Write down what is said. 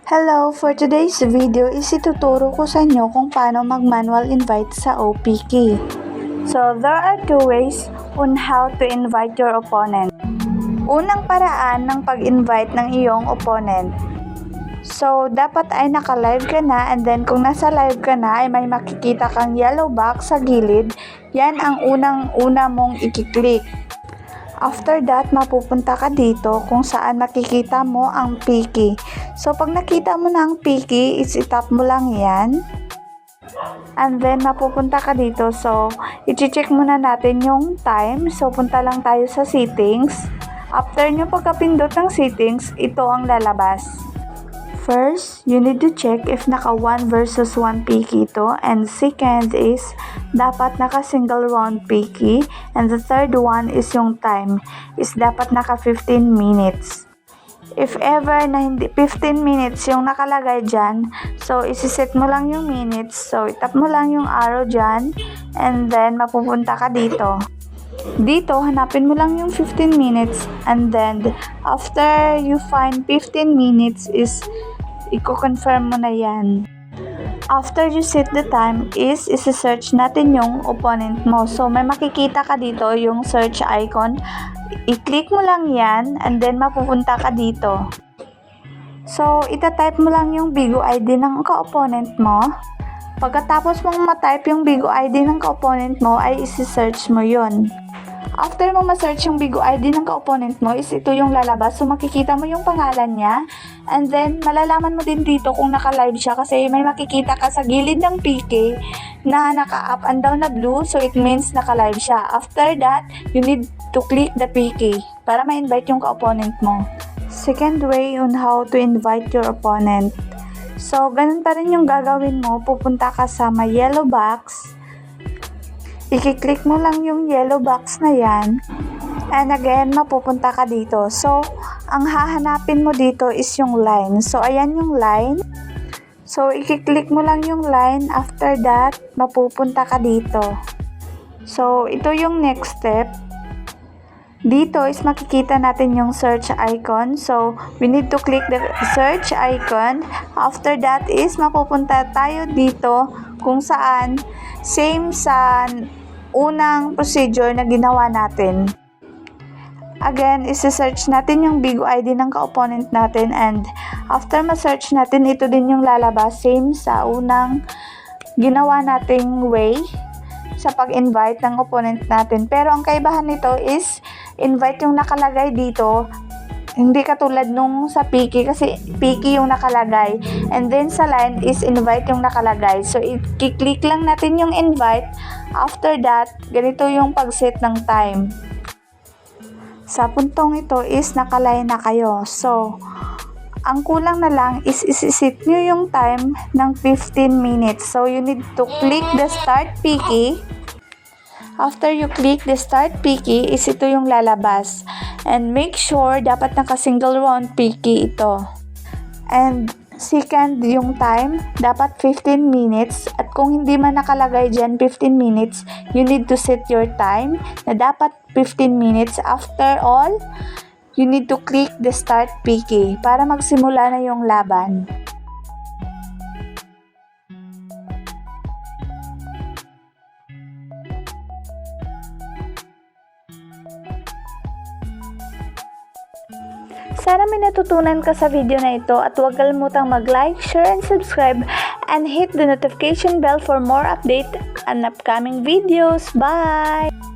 Hello! For today's video is ituturo ko sa inyo kung paano mag-manual invite sa OPK. So, there are two ways on how to invite your opponent. Unang paraan ng pag-invite ng iyong opponent. So, dapat ay naka-live ka na, and then kung nasa live ka na ay may makikita kang yellow box sa gilid. Yan ang unang-una mong i-click. After that, mapupunta ka dito kung saan makikita mo ang PK. So, pag nakita mo na ang PK, is-tap mo lang yan. And then, mapupunta ka dito. So, i-check muna natin yung time. So, punta lang tayo sa settings. After nyo pagkapindot ng settings, ito ang lalabas. First, you need to check if naka 1 versus 1 PK ito. And second is, dapat naka single round PK. And the third one is yung time. Is dapat naka 15 minutes. If ever na hindi 15 minutes yung nakalagay dyan, so isiset mo lang yung minutes. So, itap mo lang yung arrow dyan. And then, mapupunta ka dito. Dito, hanapin mo lang yung 15 minutes. And then, after you find 15 minutes is i-confirm mo na yan. After you set the time is isi-search natin yung opponent mo. So, may makikita ka dito yung search icon. I-click mo lang yan and then mapupunta ka dito. So, itatype mo lang yung Bigo ID ng ka-opponent mo. Pagkatapos mong matype yung Bigo ID ng ka-opponent mo ay isi-search mo yun. After mo ma-search yung Bigo ID ng ka-opponent mo is ito yung lalabas. So, makikita mo yung pangalan niya. And then, malalaman mo din dito kung naka-live siya kasi may makikita ka sa gilid ng PK na naka-up and down na blue. So, it means naka-live siya. After that, you need to click the PK para ma-invite yung ka-opponent mo. Second way on how to invite your opponent. So, ganun pa rin yung gagawin mo. Pupunta ka sa may yellow box. I-click mo lang yung yellow box na yan. And again, mapupunta ka dito. So, ang hahanapin mo dito is yung line. So, ayan yung line. So, i-click mo lang yung line. After that, mapupunta ka dito. So, ito yung next step. Dito is makikita natin yung search icon. So, we need to click the search icon. After that is mapupunta tayo dito kung saan same sa unang procedure na ginawa natin. Again, isi-search natin yung Bigo ID ng ka-opponent natin and after ma-search natin, ito din yung lalabas. Same sa unang ginawa nating way sa pag-invite ng opponent natin. Pero ang kaibahan nito is invite yung nakalagay dito. Hindi katulad nung sa PK kasi PK yung nakalagay. And then sa line is invite yung nakalagay. So, i-click lang natin yung invite. After that, ganito yung pag-set ng time. Sa puntong ito is nakalay na kayo. So, ang kulang na lang is isi-set nyo yung time ng 15 minutes. So, you need to click the start PK. After you click the start PK, is ito yung lalabas. And make sure, dapat naka-single round PK ito. And second, yung time, dapat 15 minutes. At kung hindi man nakalagay dyan 15 minutes, you need to set your time na dapat 15 minutes. After all, you need to click the start PK para magsimula na yung laban. Sana may natutunan ka sa video na ito at huwag kalimutang mag-like, share, and subscribe and hit the notification bell for more update and upcoming videos. Bye!